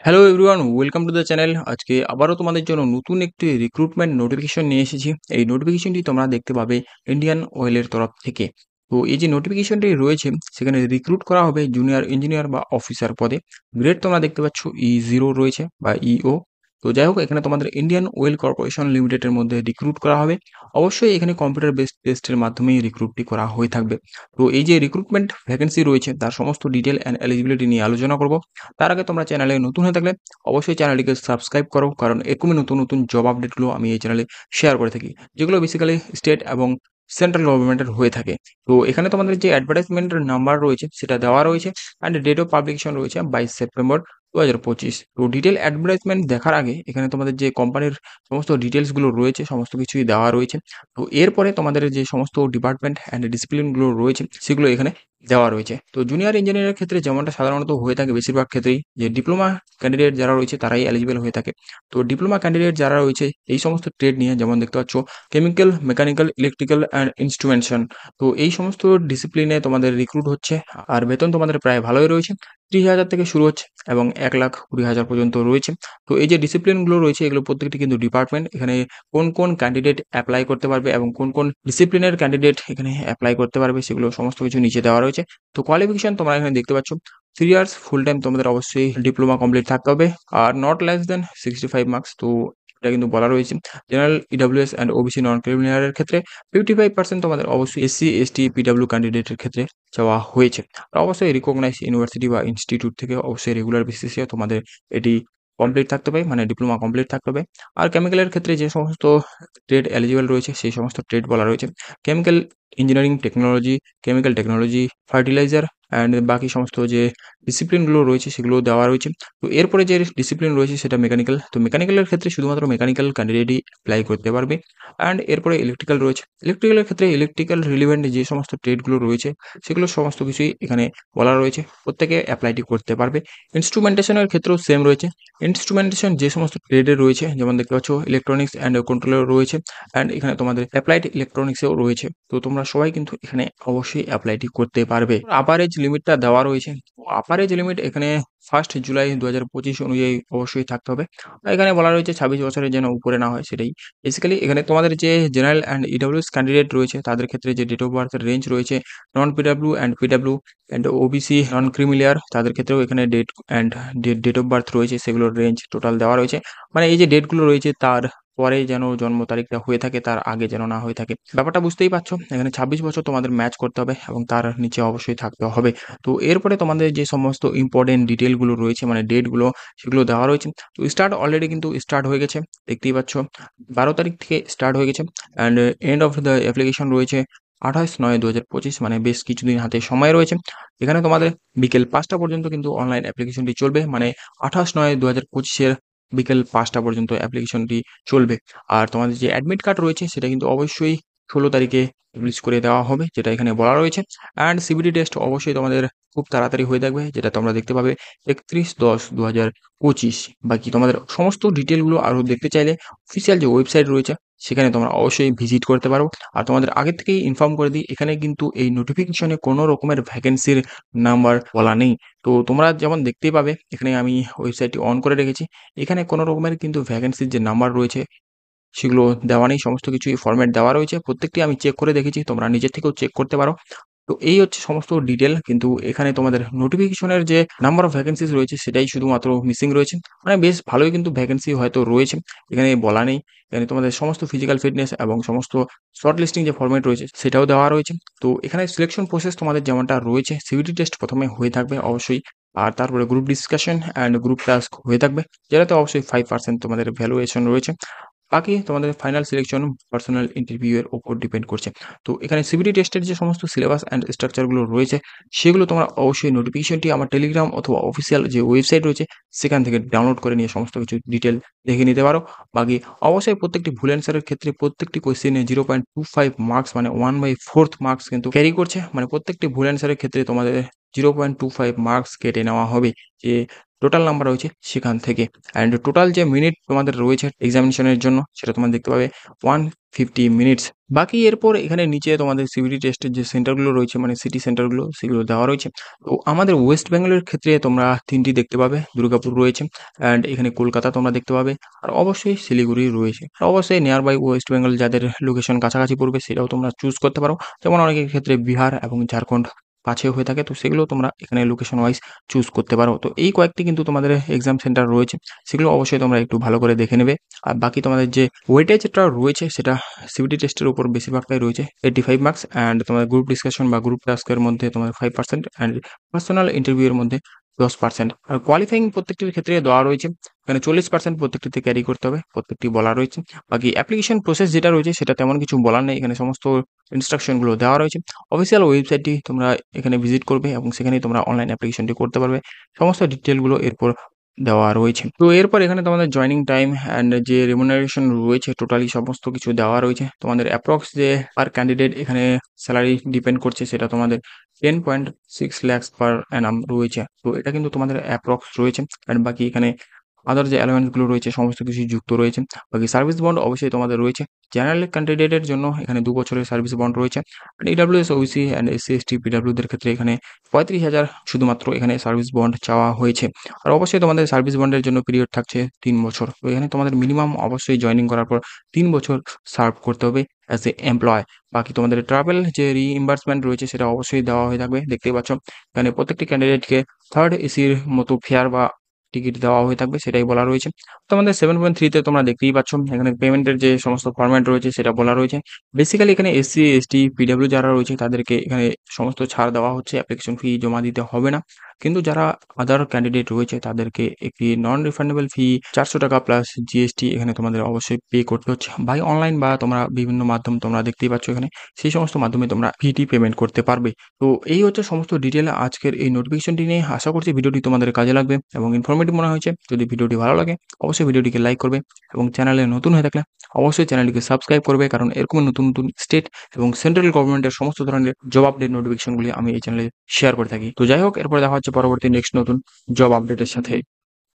Hello everyone, welcome to the channel. আজকে আবারও তোমাদের জন্য নতুন একটি রিক্রুটমেন্ট নোটিফিকেশন নিয়ে এসেছি। এই নোটিফিকেশনটি তোমরা দেখতে পাবে ইন্ডিয়ান অয়েলের তরফ থেকে। তো এই যে নোটিফিকেশনটি রয়েছে সেখানে রিক্রুট করা হবে জুনিয়র ইঞ্জিনিয়ার বা অফিসার পদে। গ্রেড তোমরা দেখতে পাচ্ছ E0 রয়েছে বা ইও। তো যাই হোক, এখানে তোমাদের ইন্ডিয়ান অয়েল কর্পোরেশন লিমিটেডের মধ্যে রিক্রুট করা হবে। অবশ্যই এখানে কম্পিউটার বেসড টেস্টের মাধ্যমেই রিক্রুটটি করা হয়ে থাকবে। তো এই যে রিক্রুটমেন্ট ভ্যাকেন্সি রয়েছে তার সমস্ত ডিটেল অ্যান্ড এলিজিবিলিটি নিয়ে আলোচনা করব। তার আগে তোমরা চ্যানেলে নতুন হয়ে থাকলে অবশ্যই চ্যানেলটিকে সাবস্ক্রাইব করো, কারণ এরকমই নতুন নতুন জব আপডেটগুলো আমি এই চ্যানেলে শেয়ার করে থাকি, যেগুলো বেসিক্যালি স্টেট এবং সেন্ট্রাল গভর্নমেন্টের হয়ে থাকে। তো এখানে তোমাদের যে অ্যাডভার্টাইজমেন্টের নাম্বার রয়েছে সেটা দেওয়া রয়েছে, অ্যান্ড ডেট অফ পাবলিকেশন রয়েছে 22 সেপ্টেম্বর 2025। তো ডিটেল অ্যাডভার্টাইজমেন্ট দেখার আগে এখানে তোমাদের যে কোম্পানির সমস্ত ডিটেলসগুলো রয়েছে সমস্ত কিছুই দেওয়া রয়েছে। তো এরপরে তোমাদের যে সমস্ত ডিপার্টমেন্ট অ্যান্ড ডিসিপ্লিনগুলো রয়েছে সেগুলো এখানে দেওয়া রয়েছে। তো জুনিয়র ইঞ্জিনিয়ারের ক্ষেত্রে যেমনটা সাধারণত হয়ে থাকে বেশিরভাগ ক্ষেত্রেই, যে ডিপ্লোমা ক্যান্ডিডেট যারা রয়েছে তারাই এলিজিবল হয়ে থাকে। তো ডিপ্লোমা ক্যান্ডিডেট যারা রয়েছে এই সমস্ত ট্রেড নিয়ে, যেমন দেখতে পাচ্ছ chemical, mechanical, electrical and instrumentation, তো এই সমস্ত ডিসিপ্লিনে তোমাদের রিক্রুট হচ্ছে। আর বেতন তোমাদের প্রায় ভালোই রয়েছে, 30,000 থেকে শুরু হচ্ছে এবং 1,20,000 পর্যন্ত রয়েছে। তো এই যে ডিসিপ্লিনগুলো রয়েছে এগুলো প্রত্যেকটি কিন্তু ডিপার্টমেন্ট, এখানে কোন কোন ক্যান্ডিডেট অ্যাপ্লাই করতে পারবে এবং কোন কোন ডিসিপ্লিনের ক্যান্ডিডেট এখানে অ্যাপ্লাই করতে পারবে সেগুলো সমস্ত কিছু নিচে দেওয়া রয়েছে। তো কোয়ালিফিকেশন তোমরা এখানে দেখতে পাচ্ছ 3 ইয়ার্স ফুল টাইম তোমাদের অবশ্যই ডিপ্লোমা কমপ্লিট থাকতে হবে, আর নট লেস দেন 65 মার্কস। তো এটা কিন্তু বলা রয়েছে। General, EWS and OBC non ক্রিমিনালের ক্ষেত্রে 55% তোমাদের অবশ্যই এসসি, এসটি, পিডব্লিউ ক্যান্ডিডেটের ক্ষেত্রে চাওয়া হয়েছে। আর অবশ্যই রিকগনাইজ ইউনিভার্সিটি বা ইনস্টিটিউট থেকে অবশ্যই রেগুলার বেসিসে তোমাদের এটি কমপ্লিট থাকতে হবে, মানে ডিপ্লোমা কমপ্লিট থাকতে হবে। আর কেমিক্যালের ক্ষেত্রে যে সমস্ত ট্রেড এলিজিবল রয়েছে সেই সমস্ত ট্রেড বলা রয়েছে: chemical engineering technology, chemical technology, fertiliser and বাকি সমস্ত যে ডিসিপ্লিনগুলো রয়েছে সেগুলো দেওয়া রয়েছে। তো এরপরে যে ডিসিপ্লিন রয়েছে সেটা মেকানিক্যাল। তো মেকানিক্যালের ক্ষেত্রে শুধুমাত্র মেকানিক্যাল ক্যান্ডিডেটই অ্যাপ্লাই করতে পারবে। অ্যান্ড এরপরে ইলেকট্রিক্যাল রয়েছে। ইলেকট্রিক্যালের ক্ষেত্রে ইলেকট্রিক্যাল রিলেভেন্ট যে সমস্ত ট্রেডগুলো রয়েছে সেগুলো সমস্ত কিছুই এখানে বলা রয়েছে, প্রত্যেকে অ্যাপ্লাইটি করতে পারবে। ইনস্ট্রুমেন্টেশনের ক্ষেত্রেও সেম রয়েছে। ইনস্ট্রুমেন্টেশন যে সমস্ত ট্রেডের রয়েছে, যেমন দেখতে পাচ্ছ ইলেকট্রনিক্স অ্যান্ড কন্ট্রোলার রয়েছে, অ্যান্ড এখানে তোমাদের অ্যাপ্লাইড ইলেকট্রনিক্সেও রয়েছে। তো তোমরা সবাই কিন্তু এখানে অবশ্যই অ্যাপ্লাইটি করতে পারবে। আপার এজ লিমিটটা দেওয়া রয়েছে। আপার এজ লিমিট এখানে 1 জুলাই 2025 অনুযায়ী অবশ্যই থাকতে হবে। এখানে বলা রয়েছে 26 বছরের যেন উপরে না হয় সেটাই। বেসিক্যালি এখানে তোমাদের যে জেনারেল অ্যান্ড ইডব্লিউএস ক্যান্ডিডেট রয়েছে তাদের ক্ষেত্রে যে ডেট অফ বার্থের রেঞ্জ রয়েছে, non PW and OBC non creamy layer তাদের ক্ষেত্রেও এখানে ডেট অফ বার্থ রয়েছে, সেগুলোর রেঞ্জ টোটাল দেওয়া রয়েছে। মানে এই যে ডেটগুলো রয়েছে তার পরে যেন জন্ম তারিখটা হয়ে থাকে, তার আগে যেন না হয়ে থাকে। ব্যাপারটা বুঝতেই পারছো, এখানে 26 বছর তোমাদের ম্যাচ করতে হবে এবং তার নিচে অবশ্যই থাকতে হবে। তো এরপরে তোমাদের যে সমস্ত ইম্পর্টেন্ট ডিটেলগুলো রয়েছে, মানে ডেটগুলো, সেগুলো দেওয়া রয়েছে। তো স্টার্ট অলরেডি কিন্তু স্টার্ট হয়ে গেছে, দেখতেই পাচ্ছ 12 তারিখ থেকে স্টার্ট হয়ে গেছে। And end of the application রয়েছে 28/9/2025, মানে বেশ কিছুদিন হাতে সময় রয়েছে। এখানে তোমাদের বিকেল 5টা পর্যন্ত কিন্তু অনলাইন অ্যাপ্লিকেশনটি চলবে, মানে 28/9/2025 বিকেল 5টা পর্যন্ত অ্যাপ্লিকেশনটি চলবে। আর তোমাদের যে অ্যাডমিট কার্ড রয়েছে সেটা কিন্তু অবশ্যই 16 তারিখে রিলিজ করে দেওয়া হবে, যেটা এখানে বলা রয়েছে। অ্যান্ড সিবিটি টেস্ট অবশ্যই তোমাদের খুব তাড়াতাড়ি হয়ে থাকবে, যেটা তোমরা দেখতে পাবে 31/10/2025। বাকি তোমাদের সমস্ত ডিটেলগুলো আরও দেখতে চাইলে অফিসিয়াল যে ওয়েবসাইট রয়েছে সেখানে তোমরা অবশ্যই ভিজিট করতে পারো। আর তোমাদের আগে থেকেই ইনফর্ম করে দিই, এখানে কিন্তু এই নোটিফিকেশনে কোনো রকমের ভ্যাকেন্সির নাম্বার বলা নেই। তো তোমরা যেমন দেখতেই পাবে, এখানে আমি ওয়েবসাইটটি অন করে রেখেছি। এখানে কোনো রকমের কিন্তু ভ্যাকেন্সির যে নাম্বার রয়েছে সেগুলো দেওয়া নেই, সমস্ত কিছুই ফরম্যাট দেওয়া রয়েছে। প্রত্যেকটি আমি চেক করে দেখেছি, তোমরা নিজের থেকেও চেক করতে পারো। তো এই হচ্ছে সমস্ত ডিটেল, কিন্তু এখানে তোমাদের নোটিফিকেশনের যে নাম্বার অফ ভ্যাকেন্সিজ রয়েছে সেটাই শুধুমাত্র মিসিং রয়েছে। মানে বেশ ভালোই কিন্তু ভ্যাকেন্সি হয়তো রয়েছে, এখানে বলা নেই। এখানে তোমাদের সমস্ত ফিজিক্যাল ফিটনেস এবং সমস্ত শর্ট লিস্টিং যে ফরম্যাট রয়েছে সেটাও দেওয়া রয়েছে। তো এখানে সিলেকশন প্রসেস তোমাদের যেমনটা রয়েছে, সিবিটি টেস্ট প্রথমে হয়ে থাকবে অবশ্যই, আর তারপরে group discussion and group task হয়ে থাকবে, যেটাতে অবশ্যই 5% তোমাদের ভ্যালুয়েশন রয়েছে। বাকি তোমাদের ফাইনাল সিলেকশন পার্সোনাল ইন্টারভিউ এর উপর ডিপেন্ড করছে। তো এখানে সিবিটি টেস্টের যে সমস্ত সিলেবাস অ্যান্ড স্ট্রাকচারগুলো রয়েছে সেগুলো তোমরা অবশ্যই নোটিফিকেশনটি আমার টেলিগ্রাম অথবা অফিসিয়াল যে ওয়েবসাইট রয়েছে সেখান থেকে ডাউনলোড করে নিয়ে সমস্ত কিছু ডিটেল দেখে নিতে পারো। বাকি অবশ্যই প্রত্যেকটি ভুল অ্যান্সারের ক্ষেত্রে প্রত্যেকটি কোয়েশ্চেনে 0.25 মার্কস, মানে 1/4 মার্কস কিন্তু ক্যারি করছে। মানে প্রত্যেকটি ভুল অ্যান্সারের ক্ষেত্রে তোমাদের 0.25 মার্কস কেটে নেওয়া হবে, যে টোটাল নাম্বার রয়েছে সেখান থেকে। অ্যান্ড টোটাল যে মিনিট তোমাদের রয়েছে এক্সামিনেশনের জন্য সেটা তোমরা দেখতে পাবে 150 মিনিটস। বাকি এরপর এখানে নিচে তোমাদের সিবিটি টেস্টের যে সেন্টারগুলো রয়েছে, মানে সিটি সেন্টারগুলো, সেগুলো দেওয়া রয়েছে। তো আমাদের ওয়েস্ট বেঙ্গলের ক্ষেত্রে তোমরা 3টি দেখতে পাবে, দুর্গাপুর রয়েছে, অ্যান্ড এখানে কলকাতা তোমরা দেখতে পাবে, আর অবশ্যই শিলিগুড়ি রয়েছে। আর অবশ্যই নিয়ার বাই ওয়েস্ট বেঙ্গল যাদের লোকেশন কাছাকাছি পড়বে সেটাও তোমরা চুজ করতে পারো। যেমন অনেকের ক্ষেত্রে বিহার এবং ঝাড়খণ্ড কাছেও হয়ে থাকে, তো সেগুলো তোমরা এখানে লোকেশন ওয়াইজ চুজ করতে পারো। তো এই কয়েকটি কিন্তু তোমাদের এক্সাম সেন্টার রয়েছে, সেগুলো অবশ্যই তোমরা একটু ভালো করে দেখে নেবে। আর বাকি তোমাদের যে ওয়েটেজটা রয়েছে সেটা সিবিটি টেস্টের উপর বেশিরভাগটাই রয়েছে 85 মার্কস, অ্যান্ড তোমাদের গ্রুপ ডিসকাশন বা গ্রুপ টাস্কের মধ্যে তোমাদের 5%, অ্যান্ড পার্সোনাল ইন্টারভিউ এর মধ্যে 10%। আর কোয়ালিফাইং প্রত্যেকটির ক্ষেত্রে দেওয়া রয়েছে, এখানে 40% প্রত্যেকটিতে ক্যারি করতে হবে, প্রত্যেকটি বলা রয়েছে। বাকি অ্যাপ্লিকেশন প্রসেস যেটা রয়েছে সেটা তেমন কিছু বলার নেই, এখানে সমস্ত ইনস্ট্রাকশনগুলো দেওয়া রয়েছে। অফিসিয়াল ওয়েবসাইটটি তোমরা এখানে ভিজিট করবে এবং সেখানেই তোমরা অনলাইন অ্যাপ্লিকেশনটি করতে পারবে, সমস্ত ডিটেলগুলো এরপর দেওয়া রয়েছে। তো এরপর এখানে তোমাদের জয়নিং টাইম অ্যান্ড যে রেমুনারেশন রয়েছে টোটালি সমস্ত কিছু দেওয়া রয়েছে। তোমাদের অ্যাপ্রক্স যে পার ক্যান্ডিডেট এখানে স্যালারি ডিপেন্ড করছে সেটা তোমাদের 10.6 lakhs পার অ্যানাম রয়েছে। তো এটা কিন্তু তোমাদের অ্যাপ্রক্স রয়েছে, অ্যান্ড বাকি এখানে আদার যে অ্যালাওয়েন্সগুলো রয়েছে সমস্ত কিছু যুক্ত রয়েছে। বাকি সার্ভিস বন্ড অবশ্যই তোমাদের রয়েছে। জেনারেল ক্যান্ডিডেটের জন্য এখানে 2 বছরের সার্ভিস বন্ড রয়েছে। EWS, OBC and SC, ST, পিডব্লিউদের ক্ষেত্রে এখানে 35,000 শুধুমাত্র এখানে সার্ভিস বন্ড চাওয়া হয়েছে। আর অবশ্যই তোমাদের সার্ভিস বন্ডের জন্য পিরিয়ড থাকছে 3 বছর। তো এখানে তোমাদের মিনিমাম অবশ্যই জয়েনিং করার পর 3 বছর সার্ভ করতে হবে অ্যাজ এ এমপ্লয়। বাকি তোমাদের ট্রাভেল যে রিইম্বার্সমেন্ট রয়েছে সেটা অবশ্যই দেওয়া হয়ে থাকবে। দেখতেই পাচ্ছ এখানে প্রত্যেকটি ক্যান্ডিডেটকে থার্ড এসির মতো ফেয়ার বা টিকিট দেওয়া হয়ে থাকবে, সেটাই বলা রয়েছে। তোমাদের 7.3 তে তোমরা দেখতেই পাচ্ছ এখানে পেমেন্টের যে সমস্ত ফরম্যাট রয়েছে সেটা বলা রয়েছে। বেসিক্যালি এখানে এসসি, এসটি, পিডব্লিউ যারা রয়েছে তাদেরকে এখানে সমস্ত ছাড় দেওয়া হচ্ছে, অ্যাপ্লিকেশন ফি জমা দিতে হবে না। কিন্তু যারা আদার ক্যান্ডিডেট রয়েছে তাদেরকে একটি নন রিফান্ডেবল ফি 400 টাকা প্লাস জিএসটি এখানে তোমাদের অবশ্যই পে করতে হচ্ছে। বাই অনলাইন বা তোমরা বিভিন্ন মাধ্যম তোমরা দেখতেই পাচ্ছ এখানে, সেই সমস্ত মাধ্যমে তোমরা ফিটি পেমেন্ট করতে পারবে। তো এই হচ্ছে সমস্ত ডিটেল আজকের এই নোটিফিকেশনটি নিয়ে। আশা করছি ভিডিওটি তোমাদের কাজে লাগবে এবং ইনফরমেটিভ মনে হয়েছে। যদি ভিডিওটি ভালো লাগে অবশ্যই ভিডিওটিকে লাইক করবে এবং চ্যানেলে নতুন হয়ে থাকলে অবশ্যই চ্যানেলটিকে সাবস্ক্রাইব করবে, কারণ এরকম নতুন নতুন স্টেট এবং সেন্ট্রাল গভর্নমেন্টের সমস্ত ধরনের জব আপডেট নোটিফিকেশনগুলি আমি এই চ্যানেলে শেয়ার করে থাকি। তো যাই হোক, এরপর দেখা হচ্ছে পরবর্তী নেক্সট নতুন জব আপডেটের সাথে।